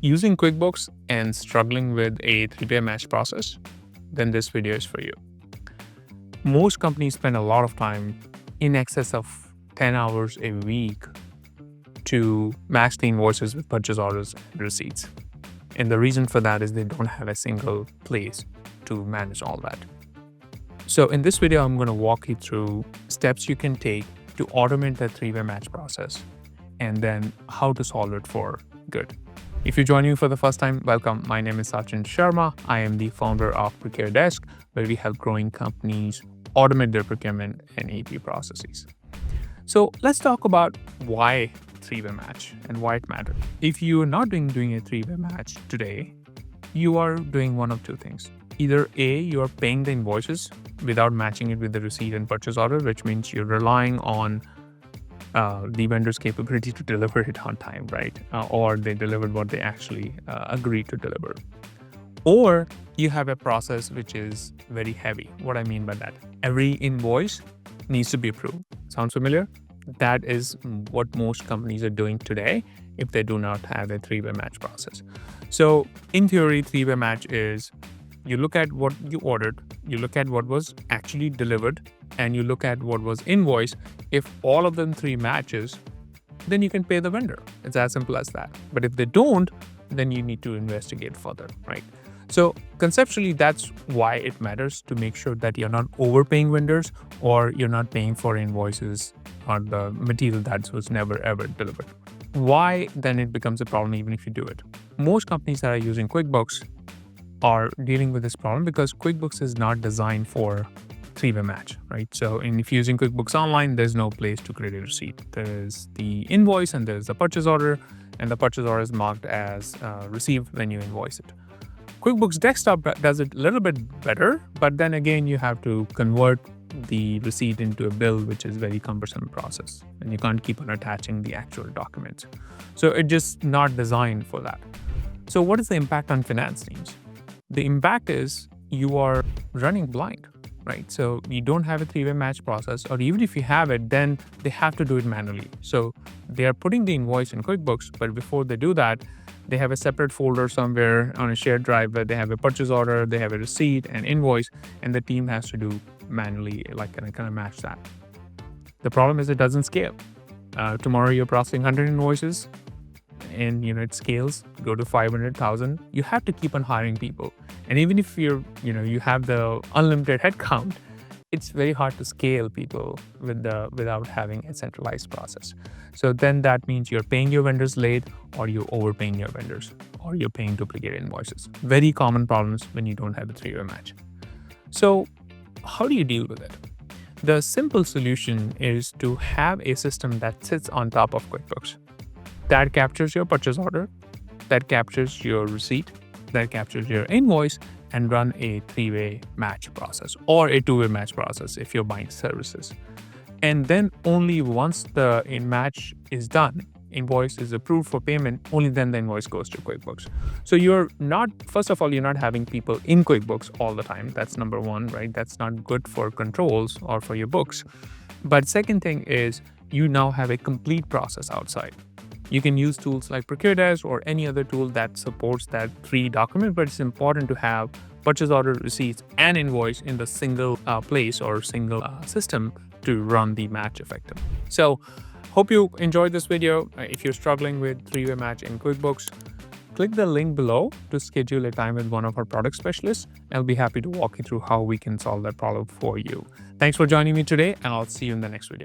Using QuickBooks and struggling with a three-way match process, then this video is for you. Most companies spend a lot of time, in excess of 10 hours a week, to match the invoices with purchase orders and receipts. And the reason for that is they don't have a single place to manage all that. So in this video, I'm going to walk you through steps you can take to automate that three-way match process and then how to solve it for good. If you're joining me for the first time, welcome. My name is Sachin Sharma. I am the founder of Procure Desk, where we help growing companies automate their procurement and AP processes. So let's talk about why three-way match and why it matters. If you are not doing a three-way match today, you are doing one of two things. Either A, you are paying the invoices without matching it with the receipt and purchase order, which means you're relying on the vendor's capability to deliver it on time, right? Or they delivered what they actually agreed to deliver. Or you have a process which is very heavy. What I mean by that, every invoice needs to be approved. Sounds familiar? That is what most companies are doing today if they do not have a three-way match process. So in theory, three-way match is you look at what you ordered, you look at what was actually delivered, and you look at what was invoiced. If all of them three matches, then you can pay the vendor. It's as simple as that. But if they don't, then you need to investigate further, right? So conceptually, that's why it matters, to make sure that you're not overpaying vendors or you're not paying for invoices or the material that was never ever delivered. Why then it becomes a problem even if you do it? Most companies that are using QuickBooks are dealing with this problem because QuickBooks is not designed for three-way match, right? So if you're using QuickBooks Online, there's no place to create a receipt. There's the invoice and there's the purchase order, and the purchase order is marked as received when you invoice it. QuickBooks Desktop does it a little bit better, but then again, you have to convert the receipt into a bill, which is a very cumbersome process, and you can't keep on attaching the actual documents. So it's just not designed for that. So what is the impact on finance teams? The impact is you are running blind, right? So you don't have a three-way match process, or even if you have it, then they have to do it manually. So they are putting the invoice in QuickBooks, but before they do that, they have a separate folder somewhere on a shared drive where they have a purchase order, they have a receipt and invoice, and the team has to do manually, kind of match that. The problem is it doesn't scale. Tomorrow you're processing 100 invoices, and it scales, go to 500,000. You have to keep on hiring people, and even if you have the unlimited headcount, it's very hard to scale people without having a centralized process. So then that means you're paying your vendors late, or you're overpaying your vendors, or you're paying duplicate invoices. Very common problems when you don't have a three-way match. So how do you deal with it? The simple solution is to have a system that sits on top of QuickBooks, that captures your purchase order, that captures your receipt, that captures your invoice, and run a three-way match process or a two-way match process if you're buying services. And then only once the match is done, invoice is approved for payment, only then the invoice goes to QuickBooks. So first of all, you're not having people in QuickBooks all the time. That's number one, right? That's not good for controls or for your books. But second thing is you now have a complete process outside. You can use tools like Procure Desk or any other tool that supports that three document, but it's important to have purchase order, receipts, and invoice in the single place or single system to run the match effectively. So hope you enjoyed this video. If you're struggling with three-way match in QuickBooks, click the link below to schedule a time with one of our product specialists. I'll be happy to walk you through how we can solve that problem for you. Thanks for joining me today, and I'll see you in the next video.